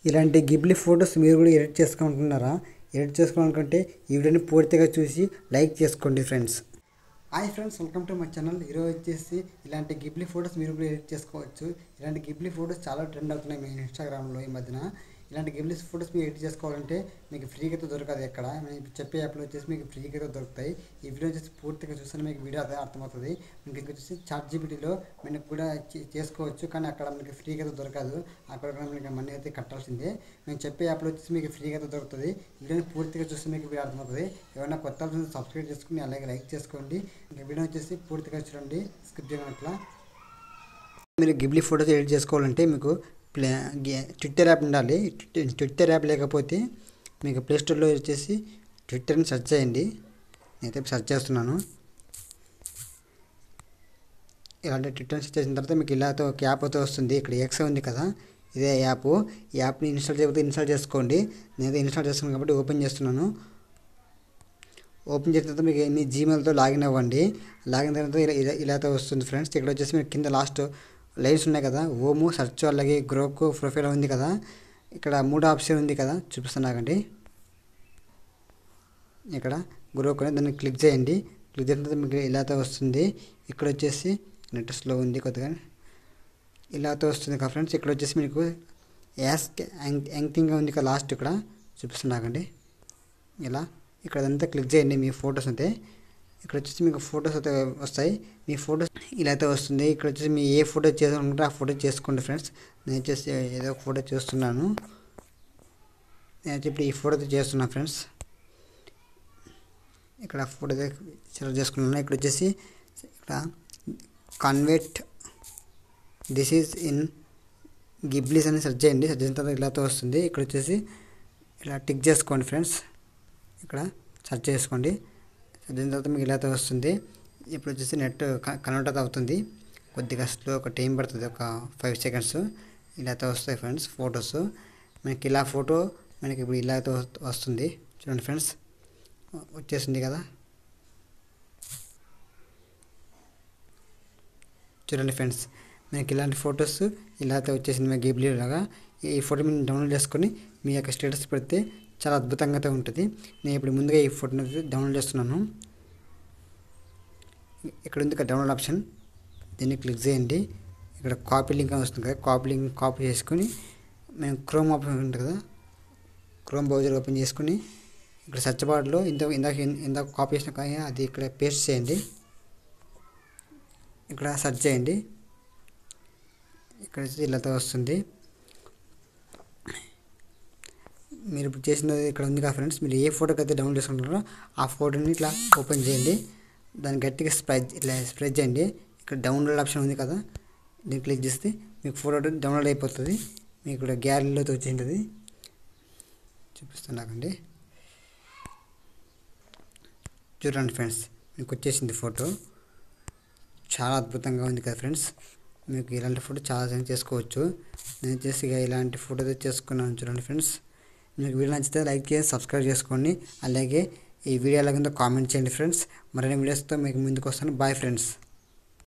ఇలాంటి Ghibli photos మీరు కూడా ఎడిట్ చేసుకుంటున్నారా? ఎడిట్ చేసుకోవాలనుకుంటే ఈ వీడియోని పూర్తిగా చూసి లైక్ చేసుకోండి friends. Hi friends, welcome to my channel. ఈరోజు వచ్చేసి ఇలాంటి గిబ్లీ ఫొటోస్ మీరు కూడా ఎడిట్ చేసుకోవచ్చు. ఇలాంటి గిబ్లీ ఫొటోస్ చాలా ట్రెండ్ అవుతున్నాయి మీ ఇన్స్టాగ్రామ్లో ఈ మధ్యన. ఇలాంటి గిబ్లీ ఫొటోస్ మీరు ఎడిట్ చేసుకోవాలంటే మీకు ఫ్రీగా అయితే దొరకదు. ఎక్కడ నేను చెప్పే యాప్లో వచ్చేసి మీకు ఫ్రీగా అయితే దొరుకుతాయి. ఈ వీడియో వచ్చేసి పూర్తిగా చూస్తే మీకు వీడియో అదే అర్థమవుతుంది. మీకు వచ్చేసి ChatGPTలో మీకు కూడా చేసుకోవచ్చు, కానీ అక్కడ మీకు ఫ్రీగా అయితే దొరకదు. అక్కడ మీకు మనీ అయితే కట్టాల్సిందే. నేను చెప్పే యాప్లో వచ్చేసి మీకు ఫ్రీగా అయితే దొరుకుతుంది. వీడియోని పూర్తిగా చూస్తే మీకు వీడియో అర్థమవుతుంది. ఏమైనా కొత్త సబ్స్క్రైబ్ చేసుకుని అలాగే లైక్ చేసుకోండి. ఇంకా వీడియో వచ్చేసి పూర్తిగా చూడండి, స్కిప్ చేయనట్లా. మీరు గిబ్లీ ఫొటోస్ ఎడిట్ చేసుకోవాలంటే మీకు ట్విట్టర్ యాప్ ఉండాలి. ట్విట్టర్ యాప్ లేకపోతే మీకు ప్లేస్టోర్లో వచ్చేసి ట్విట్టర్ని సెర్చ్ చేయండి. నేనైతే సెర్చ్ చేస్తున్నాను. ఇలాంటి ట్విట్టర్ని సెర్చ్ చేసిన తర్వాత మీకు ఇలాతో ఒక యాప్ అయితే వస్తుంది. ఇక్కడ ఎక్స్ ఉంది కదా, ఇదే యాప్. ఈ యాప్ని ఇన్స్టాల్ చేసుకోండి. నేనైతే ఇన్స్టాల్ చేస్తున్నాను కాబట్టి ఓపెన్ చేస్తున్నాను. ఓపెన్ చేసిన తర్వాత మీకు మీ జీమెయిల్తో లాగిన్ అవ్వండి. లాగిన్ తర్వాత ఇలాతో వస్తుంది ఫ్రెండ్స్. ఇక్కడ వచ్చేసి మీకు కింద లాస్ట్ లైన్స్ ఉన్నాయి కదా, హోము, సెర్చ్, అలాగే గ్రోక్, ప్రొఫైల్ ఉంది కదా. ఇక్కడ 3 ఆప్షన్ ఉంది కదా, చూపిస్తున్నాకండి. ఇక్కడ గ్రోక్ అనేది దాన్ని క్లిక్ చేయండి. క్లిక్ చేసిన తర్వాత మీకు ఇలాతో వస్తుంది. ఇక్కడ వచ్చేసి నెట్ స్లో ఉంది కొద్దిగా, ఇలాతో వస్తుంది కదా ఫ్రెండ్స్. ఇక్కడ వచ్చేసి మీకు యాంకింగ్ ఉంది కదా, లాస్ట్ ఇక్కడ చూపిస్తున్నాకండి. ఇలా ఇక్కడ అంతా క్లిక్ చేయండి. మీ ఫొటోస్ అయితే ఇక్కడ వచ్చేసి మీకు ఫొటోస్ అయితే వస్తాయి. మీ ఫొటోస్ ఇలా అయితే వస్తుంది. ఇక్కడ వచ్చేసి మీ ఏ ఫోటో చేయాలనుకుంటే ఆ ఫోటో చేసుకోండి ఫ్రెండ్స్. నేను వచ్చేసి ఏదో ఒక ఫోటో చేస్తున్నాను. నేను ఇప్పుడు ఈ ఫోటో చేస్తున్నాను ఫ్రెండ్స్. ఇక్కడ ఫోటో సెలెక్ట్ చేసుకున్నాను. ఇక్కడ వచ్చేసి ఇక్కడ కన్వర్ట్ దిస్ ఈజ్ ఇన్ గిబ్లీస్ అని సెర్చ్ చేయండి. సెర్చ్ చేసిన తర్వాత ఇలాతో వస్తుంది. ఇక్కడ వచ్చేసి ఇలా టిక్ చేసుకోండి ఫ్రెండ్స్. ఇక్కడ సెర్చ్ చేసుకోండి. దీని తర్వాత మీకు ఇలాతో వస్తుంది. ఇప్పుడు వచ్చేసి నెట్ కన్వర్ట్ అవుతుంది. కొద్దిగా స్లో, ఒక టైం పడుతుంది, ఒక 5 సెకండ్స్. ఇలాతో వస్తాయి ఫ్రెండ్స్ ఫొటోస్. మనకి ఇలా ఫోటో మనకి ఇప్పుడు ఇలాతో వస్తుంది. చూడండి ఫ్రెండ్స్, వచ్చేసింది కదా. చూడండి ఫ్రెండ్స్, మనకి ఇలాంటి ఫొటోస్ ఇలాతో వచ్చేసింది మీ గిబ్లీ లాగా. ఈ ఫోటో మీరు డౌన్లోడ్ చేసుకొని మీ యొక్క స్టేటస్ పెడితే చాలా అద్భుతంగా అయితే ఉంటుంది. నేను ఇప్పుడు ముందుగా ఈ ఫోటోని డౌన్లోడ్ చేస్తున్నాను. ఇక్కడ ఉంది కదా డౌన్లోడ్ ఆప్షన్, దీన్ని క్లిక్ చేయండి. ఇక్కడ కాపీ లింక్ అని వస్తుంది కదా, కాపీ లింక్ కాపీ చేసుకొని మేము క్రోమ్ ఆప్షన్ ఉంటుంది కదా, క్రోమ్ బ్రౌజర్ ఓపెన్ చేసుకొని ఇక్కడ సెర్చ్ బార్లో ఇందాక కాపీ చేసిన కానీ అది ఇక్కడ పేస్ట్ చేయండి. ఇక్కడ సెర్చ్ చేయండి. ఇక్కడ ఇలాతో వస్తుంది. మీరు ఇప్పుడు చేసినది ఇక్కడ ఉంది కదా ఫ్రెండ్స్. మీరు ఏ ఫోటోకి అయితే డౌన్లోడ్ చేసుకుంటారో ఆ ఫోటోని ఇట్లా ఓపెన్ చేయండి. దాన్ని గట్టిగా స్ప్రెడ్ చేయండి. ఇక్కడ డౌన్లోడ్ ఆప్షన్ ఉంది కదా, దీన్ని క్లిక్ చేస్తే మీకు ఫోటో డౌన్లోడ్ అయిపోతుంది. మీకు ఇక్కడ గ్యాలరీలోతో వచ్చింటుంది. చూపిస్తున్నాకండి. చూడండి ఫ్రెండ్స్, మీకు వచ్చేసింది ఫోటో. చాలా అద్భుతంగా ఉంది కదా ఫ్రెండ్స్. మీకు ఇలాంటి ఫోటో చాలా చేసుకోవచ్చు. నేను చేసి ఇలాంటి ఫోటో చేసుకున్నాను. చూడండి ఫ్రెండ్స్, మీకు వీడియో నచ్చితే లైక్ చేసి సబ్స్క్రైబ్ చేసుకోండి. అలాగే ఈ వీడియో ఎలాగైందో కామెంట్ చేయండి ఫ్రెండ్స్. మరిన్ని వీడియోస్తో మీకు ముందుకు వస్తాను. Bye friends.